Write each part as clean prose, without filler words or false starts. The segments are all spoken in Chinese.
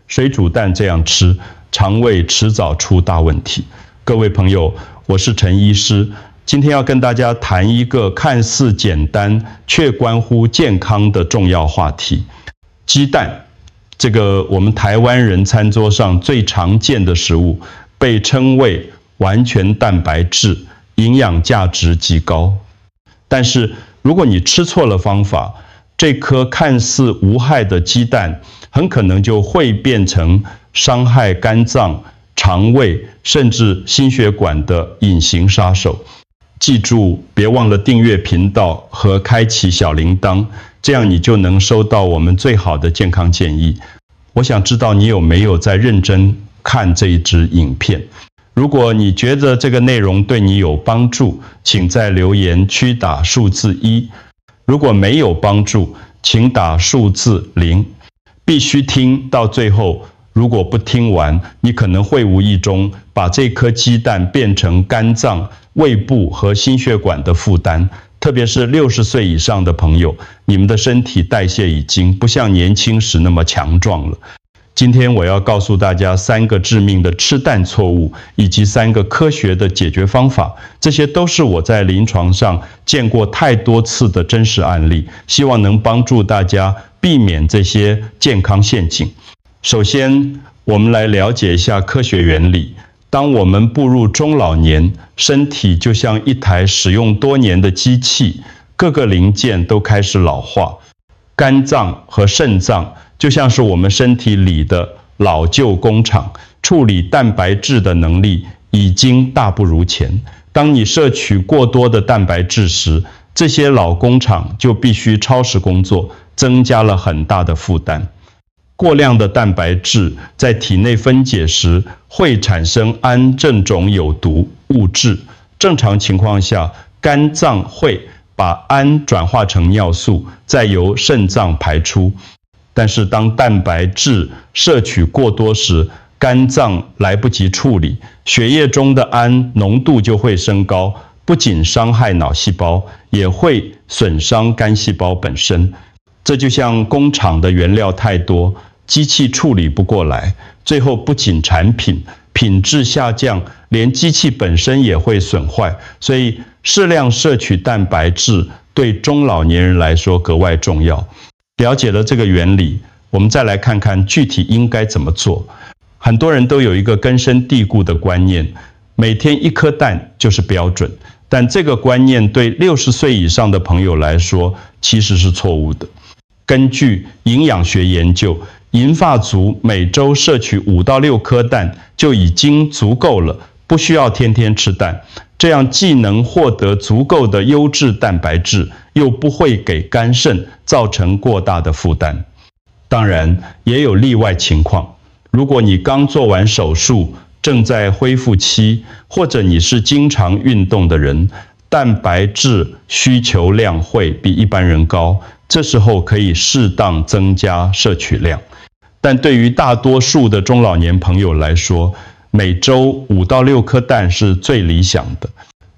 水煮蛋这样吃，肠胃迟早出大问题。各位朋友，我是陈医师，今天要跟大家谈一个看似简单却关乎健康的重要话题——鸡蛋。这个我们台湾人餐桌上最常见的食物，被称为完全蛋白质，营养价值极高。但是如果你吃错了方法，这颗看似无害的鸡蛋，很可能就会变成伤害肝脏、肠胃甚至心血管的隐形杀手。记住，别忘了订阅频道和开启小铃铛，这样你就能收到我们最好的健康建议。我想知道你有没有在认真看这一支影片。如果你觉得这个内容对你有帮助，请在留言区打数字1。如果没有帮助，请打数字0。必须听到最后，如果不听完，你可能会无意中把这颗鸡蛋变成肝脏、胃部和心血管的负担。特别是60岁以上的朋友，你们的身体代谢已经不像年轻时那么强壮了。今天我要告诉大家3个致命的吃蛋错误，以及3个科学的解决方法。这些都是我在临床上见过太多次的真实案例，希望能帮助大家避免这些健康陷阱。首先，我们来了解一下科学原理。当我们步入中老年，身体就像一台使用多年的机器，各个零件都开始老化。肝脏和肾脏就像是我们身体里的老旧工厂，处理蛋白质的能力已经大不如前。当你摄取过多的蛋白质时，这些老工厂就必须超时工作，增加了很大的负担。过量的蛋白质在体内分解时会产生氨这种有毒物质。正常情况下，肝脏会把氨转化成尿素，再由肾脏排出。但是当蛋白质摄取过多时，肝脏来不及处理，血液中的氨浓度就会升高，不仅伤害脑细胞，也会损伤肝细胞本身。这就像工厂的原料太多，机器处理不过来，最后不仅产品品质下降，连机器本身也会损坏。所以适量摄取蛋白质对中老年人来说格外重要。了解了这个原理，我们再来看看具体应该怎么做。很多人都有一个根深蒂固的观念，每天1颗蛋就是标准。但这个观念对60岁以上的朋友来说其实是错误的。根据营养学研究，银发族每周摄取5到6颗蛋就已经足够了，不需要天天吃蛋。这样既能获得足够的优质蛋白质，又不会给肝肾造成过大的负担。当然，也有例外情况。如果你刚做完手术，正在恢复期，或者你是经常运动的人，蛋白质需求量会比一般人高，这时候可以适当增加摄取量。但对于大多数的中老年朋友来说，每周5到6颗蛋是最理想的。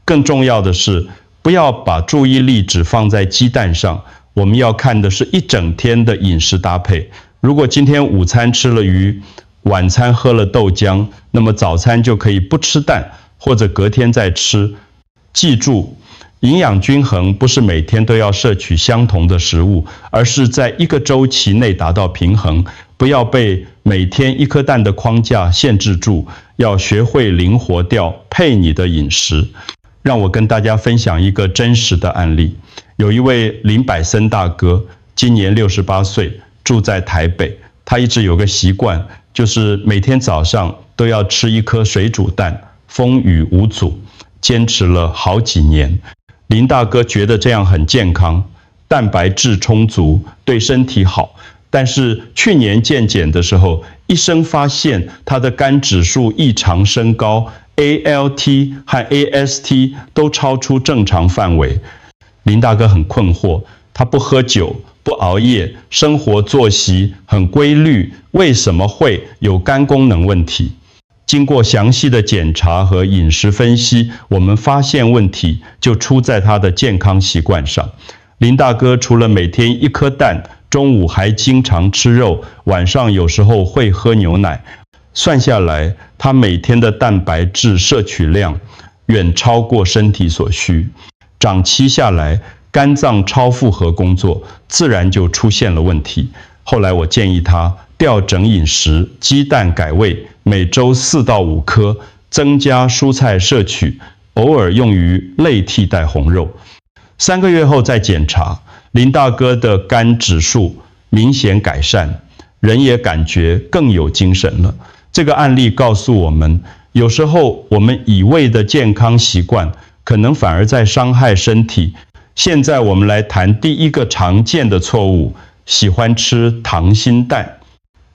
更重要的是，不要把注意力只放在鸡蛋上，我们要看的是一整天的饮食搭配。如果今天午餐吃了鱼，晚餐喝了豆浆，那么早餐就可以不吃蛋，或者隔天再吃。记住，营养均衡不是每天都要摄取相同的食物，而是在一个周期内达到平衡。不要被每天1颗蛋的框架限制住，要学会灵活调配你的饮食。让我跟大家分享一个真实的案例。有一位林百森大哥，今年68岁，住在台北。他一直有个习惯，就是每天早上都要吃1颗水煮蛋，风雨无阻，坚持了好几年。林大哥觉得这样很健康，蛋白质充足，对身体好。但是去年健检的时候，医生发现他的肝指数异常升高， ALT 和 AST 都超出正常范围。林大哥很困惑，他不喝酒，不熬夜，生活作息很规律，为什么会有肝功能问题？经过详细的检查和饮食分析，我们发现问题就出在他的健康习惯上。林大哥除了每天1颗蛋，中午还经常吃肉，晚上有时候会喝牛奶。算下来，他每天的蛋白质摄取量远超过身体所需。长期下来，肝脏超负荷工作，自然就出现了问题。后来我建议他调整饮食，鸡蛋改喂，每周4到5颗，增加蔬菜摄取，偶尔用于类替代红肉。3个月后再检查，林大哥的肝指数明显改善，人也感觉更有精神了。这个案例告诉我们，有时候我们以为的健康习惯，可能反而在伤害身体。现在我们来谈第一个常见的错误，喜欢吃溏心蛋。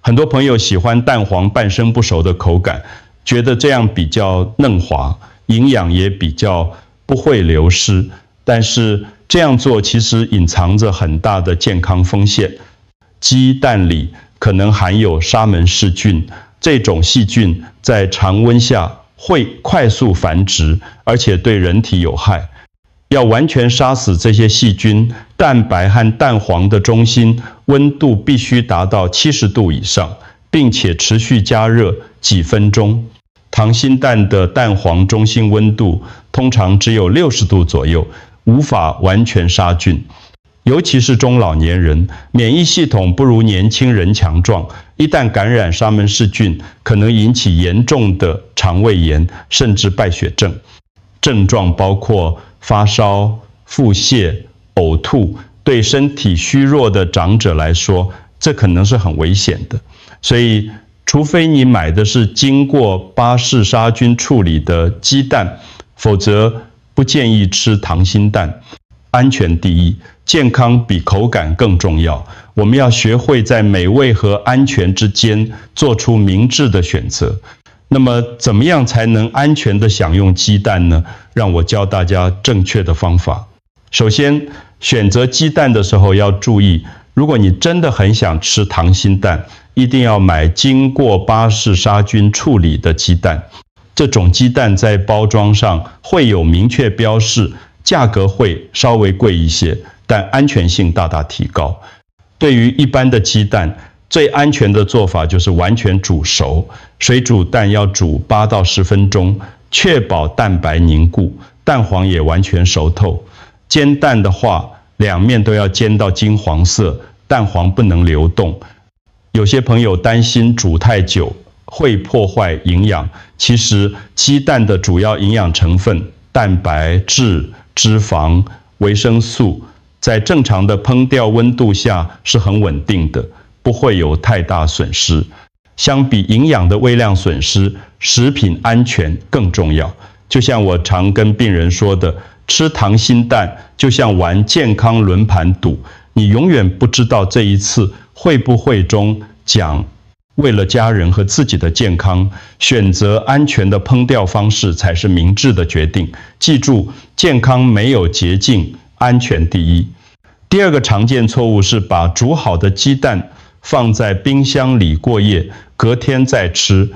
很多朋友喜欢蛋黄半生不熟的口感，觉得这样比较嫩滑，营养也比较不会流失。但是这样做其实隐藏着很大的健康风险。鸡蛋里可能含有沙门氏菌，这种细菌在常温下会快速繁殖，而且对人体有害。要完全杀死这些细菌，蛋白和蛋黄的中心温度必须达到70度以上，并且持续加热几分钟。溏心蛋的蛋黄中心温度通常只有60度左右，无法完全杀菌。尤其是中老年人，免疫系统不如年轻人强壮，一旦感染沙门氏菌，可能引起严重的肠胃炎，甚至败血症。症状包括发烧、腹泻、呕吐，对身体虚弱的长者来说，这可能是很危险的。所以，除非你买的是经过巴氏杀菌处理的鸡蛋，否则不建议吃溏心蛋。安全第一，健康比口感更重要。我们要学会在美味和安全之间做出明智的选择。那么怎么样才能安全地享用鸡蛋呢？让我教大家正确的方法。首先，选择鸡蛋的时候要注意，如果你真的很想吃溏心蛋，一定要买经过巴氏杀菌处理的鸡蛋。这种鸡蛋在包装上会有明确标示，价格会稍微贵一些，但安全性大大提高。对于一般的鸡蛋，最安全的做法就是完全煮熟，水煮蛋要煮8到10分钟，确保蛋白凝固，蛋黄也完全熟透。煎蛋的话，两面都要煎到金黄色，蛋黄不能流动。有些朋友担心煮太久会破坏营养，其实鸡蛋的主要营养成分蛋白质、脂肪、维生素，在正常的烹调温度下是很稳定的，不会有太大损失。相比营养的微量损失，食品安全更重要。就像我常跟病人说的，吃溏心蛋就像玩健康轮盘赌，你永远不知道这一次会不会中奖。为了家人和自己的健康，选择安全的烹调方式才是明智的决定。记住，健康没有捷径，安全第一。第二个常见错误是把煮好的鸡蛋放在冰箱里过夜，隔天再吃。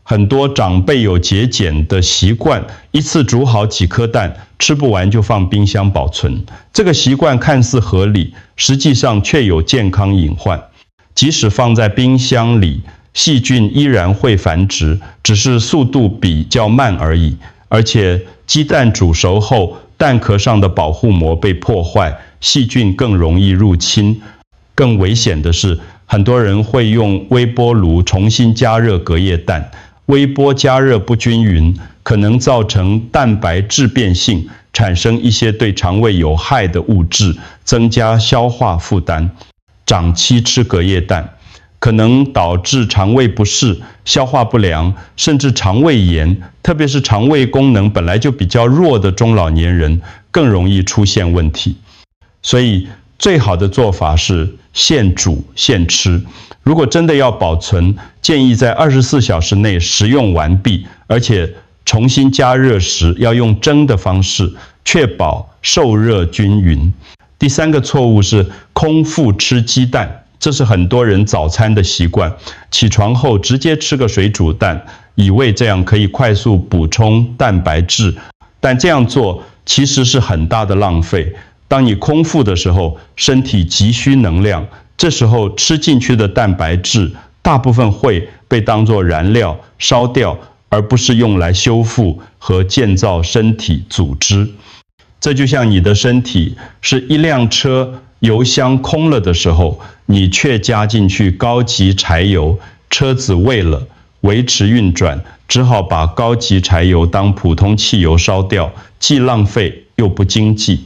很多长辈有节俭的习惯，一次煮好几颗蛋，吃不完就放冰箱保存。这个习惯看似合理，实际上却有健康隐患。即使放在冰箱里，细菌依然会繁殖，只是速度比较慢而已。而且鸡蛋煮熟后，蛋壳上的保护膜被破坏，细菌更容易入侵。更危险的是，很多人会用微波炉重新加热隔夜蛋，微波加热不均匀，可能造成蛋白质变性，产生一些对肠胃有害的物质，增加消化负担。长期吃隔夜蛋，可能导致肠胃不适、消化不良，甚至肠胃炎，特别是肠胃功能本来就比较弱的中老年人，更容易出现问题。所以最好的做法是现煮现吃。如果真的要保存，建议在24小时内食用完毕，而且重新加热时要用蒸的方式，确保受热均匀。第三个错误是空腹吃鸡蛋，这是很多人早餐的习惯。起床后直接吃个水煮蛋，以为这样可以快速补充蛋白质，但这样做其实是很大的浪费。当你空腹的时候，身体急需能量，这时候吃进去的蛋白质大部分会被当作燃料烧掉，而不是用来修复和建造身体组织。这就像你的身体是一辆车，油箱空了的时候，你却加进去高级柴油，车子为了维持运转，只好把高级柴油当普通汽油烧掉，既浪费又不经济。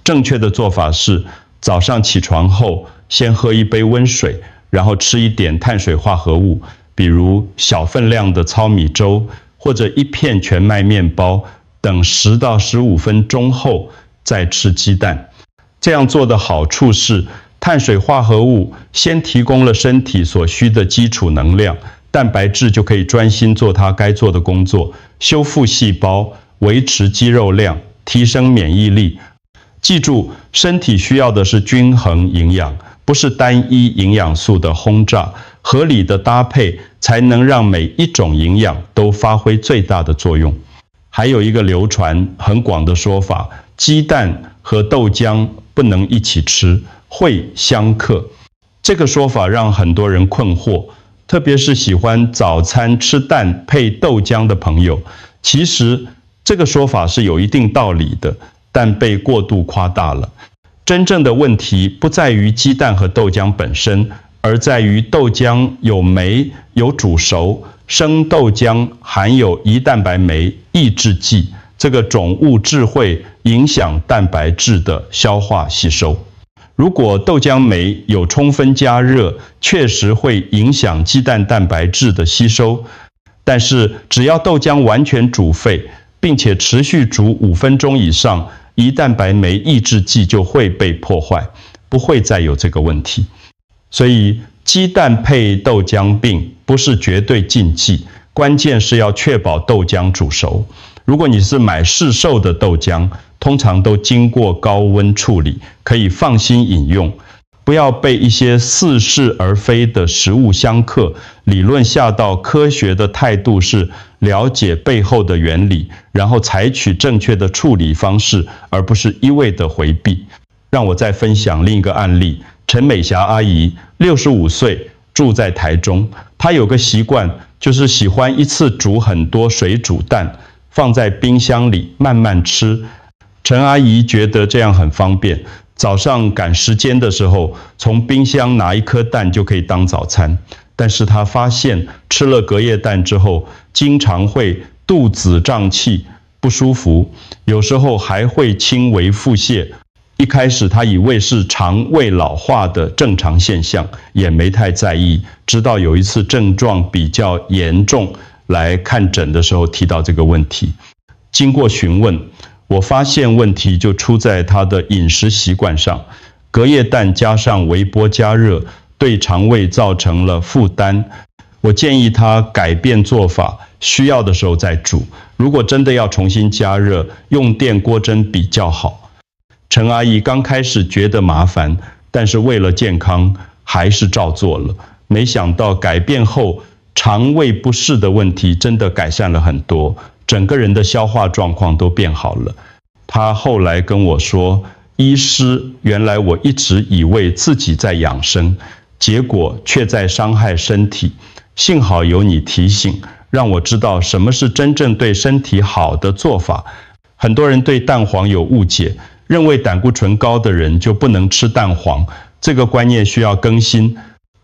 正确的做法是，早上起床后先喝一杯温水，然后吃一点碳水化合物，比如小分量的糙米粥或者一片全麦面包，等10到15分钟后再吃鸡蛋。这样做的好处是，碳水化合物先提供了身体所需的基础能量，蛋白质就可以专心做它该做的工作，修复细胞，维持肌肉量，提升免疫力。记住，身体需要的是均衡营养，不是单一营养素的轰炸，合理的搭配才能让每一种营养都发挥最大的作用。还有一个流传很广的说法，鸡蛋和豆浆不能一起吃，会相克。这个说法让很多人困惑，特别是喜欢早餐吃蛋配豆浆的朋友。其实这个说法是有一定道理的，但被过度夸大了。真正的问题不在于鸡蛋和豆浆本身，而在于豆浆有酶、有煮熟，生豆浆含有胰蛋白酶抑制剂，这个种物质会影响蛋白质的消化吸收。如果豆浆酶有充分加热，确实会影响鸡蛋蛋白质的吸收，但是只要豆浆完全煮沸，并且持续煮5分钟以上，胰蛋白酶抑制剂就会被破坏，不会再有这个问题。所以鸡蛋配豆浆并不是绝对禁忌，关键是要确保豆浆煮熟。如果你是买市售的豆浆，通常都经过高温处理，可以放心饮用。不要被一些似是而非的食物相克，理论下到科学的态度是了解背后的原理，然后采取正确的处理方式，而不是一味的回避。让我再分享另一个案例，陈美霞阿姨65岁，住在台中。她有个习惯，就是喜欢一次煮很多水煮蛋，放在冰箱里慢慢吃。陈阿姨觉得这样很方便，早上赶时间的时候，从冰箱拿一颗蛋就可以当早餐。但是她发现吃了隔夜蛋之后，经常会肚子胀气、不舒服，有时候还会轻微腹泻。一开始她以为是肠胃老化的正常现象，也没太在意。直到有一次症状比较严重，来看诊的时候提到这个问题。经过询问，我发现问题就出在她的饮食习惯上，隔夜蛋加上微波加热，对肠胃造成了负担。我建议她改变做法，需要的时候再煮。如果真的要重新加热，用电锅蒸比较好。陈阿姨刚开始觉得麻烦，但是为了健康，还是照做了。没想到改变后，肠胃不适的问题真的改善了很多，整个人的消化状况都变好了。她后来跟我说，医师，原来我一直以为自己在养生，结果却在伤害身体。幸好有你提醒，让我知道什么是真正对身体好的做法。很多人对蛋黄有误解，认为胆固醇高的人就不能吃蛋黄，这个观念需要更新。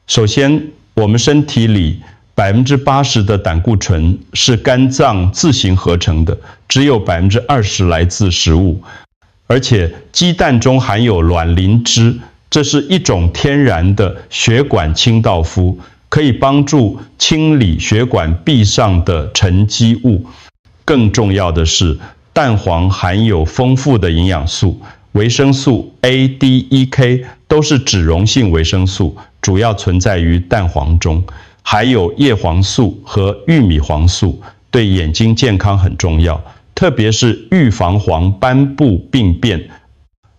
首先，我们身体里80%的胆固醇是肝脏自行合成的，只有20%来自食物。而且鸡蛋中含有卵磷脂，这是一种天然的血管清道夫，可以帮助清理血管壁上的沉积物。更重要的是，蛋黄含有丰富的营养素，维生素 A、D、E、K 都是脂溶性维生素，主要存在于蛋黄中，还有叶黄素和玉米黄素，对眼睛健康很重要，特别是预防黄斑部病变。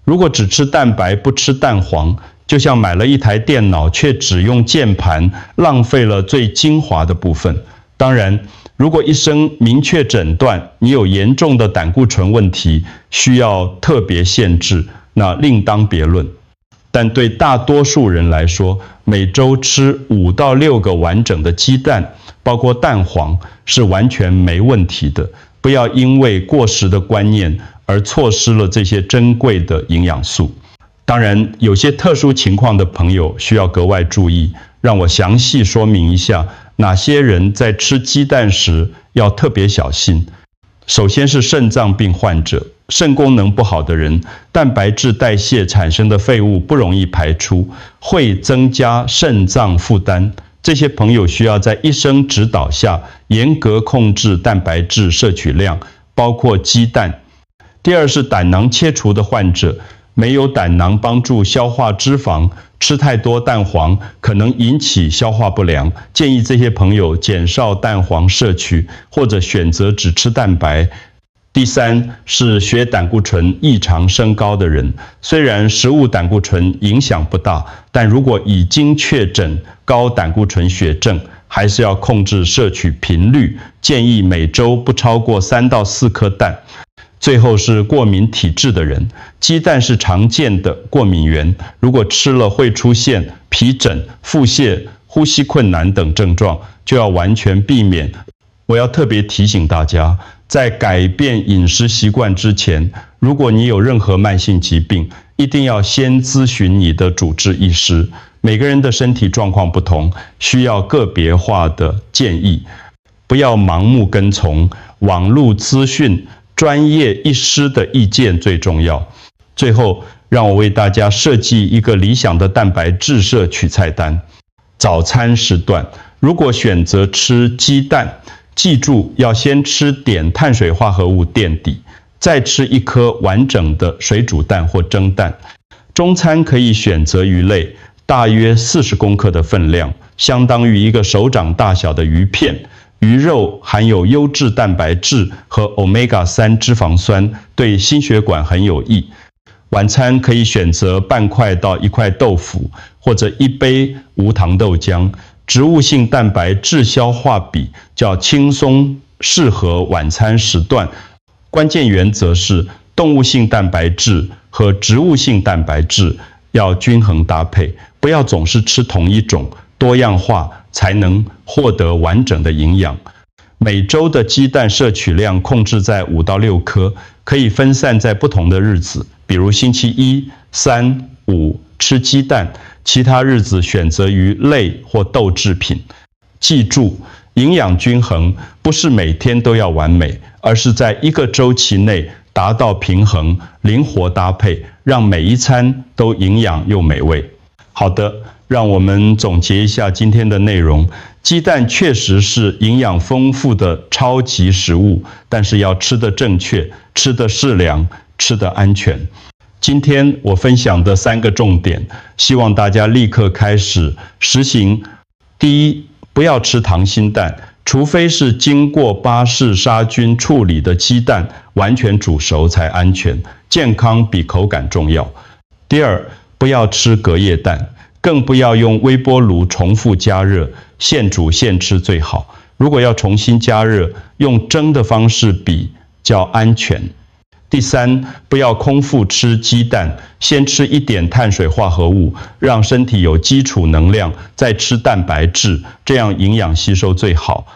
如果只吃蛋白不吃蛋黄，就像买了一台电脑却只用键盘，浪费了最精华的部分。当然，如果医生明确诊断你有严重的胆固醇问题，需要特别限制，那另当别论。但对大多数人来说，每周吃5到6个完整的鸡蛋，包括蛋黄，是完全没问题的。不要因为过时的观念而错失了这些珍贵的营养素。当然，有些特殊情况的朋友需要格外注意，让我详细说明一下哪些人在吃鸡蛋时要特别小心。首先是肾脏病患者，肾功能不好的人，蛋白质代谢产生的废物不容易排出，会增加肾脏负担。这些朋友需要在医生指导下严格控制蛋白质摄取量，包括鸡蛋。第二是胆囊切除的患者，没有胆囊帮助消化脂肪，吃太多蛋黄可能引起消化不良，建议这些朋友减少蛋黄摄取，或者选择只吃蛋白。第三是血胆固醇异常升高的人，虽然食物胆固醇影响不大，但如果已经确诊高胆固醇血症，还是要控制摄取频率，建议每周不超过3到4颗蛋。最后是过敏体质的人，鸡蛋是常见的过敏源，如果吃了会出现皮疹、腹泻、呼吸困难等症状，就要完全避免。我要特别提醒大家，在改变饮食习惯之前，如果你有任何慢性疾病，一定要先咨询你的主治医师。每个人的身体状况不同，需要个别化的建议，不要盲目跟从网络资讯，专业医师的意见最重要。最后，让我为大家设计一个理想的蛋白质摄取菜单。早餐时段，如果选择吃鸡蛋，记住要先吃点碳水化合物垫底，再吃1颗完整的水煮蛋或蒸蛋。中餐可以选择鱼类，大约40公克的分量，相当于一个手掌大小的鱼片。鱼肉含有优质蛋白质和 Omega-3 脂肪酸，对心血管很有益。晚餐可以选择半块到1块豆腐，或者1杯无糖豆浆。植物性蛋白质消化比较轻松，适合晚餐时段。关键原则是动物性蛋白质和植物性蛋白质要均衡搭配，不要总是吃同一种，多样化才能获得完整的营养。每周的鸡蛋摄取量控制在5到6颗，可以分散在不同的日子，比如星期1、3、5吃鸡蛋，其他日子选择鱼类或豆制品。记住，营养均衡不是每天都要完美，而是在一个周期内达到平衡，灵活搭配，让每一餐都营养又美味。好的，让我们总结一下今天的内容。鸡蛋确实是营养丰富的超级食物，但是要吃得正确，吃得适量，吃得安全。今天我分享的3个重点，希望大家立刻开始实行。第一，不要吃溏心蛋，除非是经过巴氏杀菌处理的鸡蛋，完全煮熟才安全，健康比口感重要。第二，不要吃隔夜蛋，更不要用微波炉重复加热，现煮现吃最好。如果要重新加热，用蒸的方式比较安全。第三，不要空腹吃鸡蛋，先吃一点碳水化合物，让身体有基础能量，再吃蛋白质，这样营养吸收最好。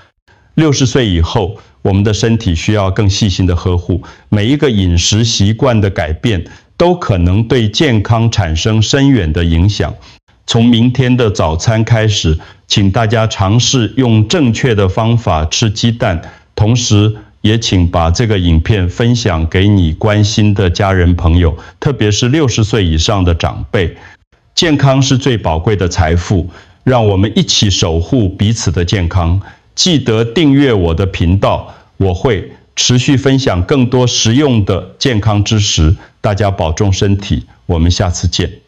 60岁以后，我们的身体需要更细心的呵护，每一个饮食习惯的改变，都可能对健康产生深远的影响。从明天的早餐开始，请大家尝试用正确的方法吃鸡蛋，同时也请把这个影片分享给你关心的家人朋友，特别是60岁以上的长辈。健康是最宝贵的财富，让我们一起守护彼此的健康。记得订阅我的频道，我会持续分享更多实用的健康知识。大家保重身体，我们下次见。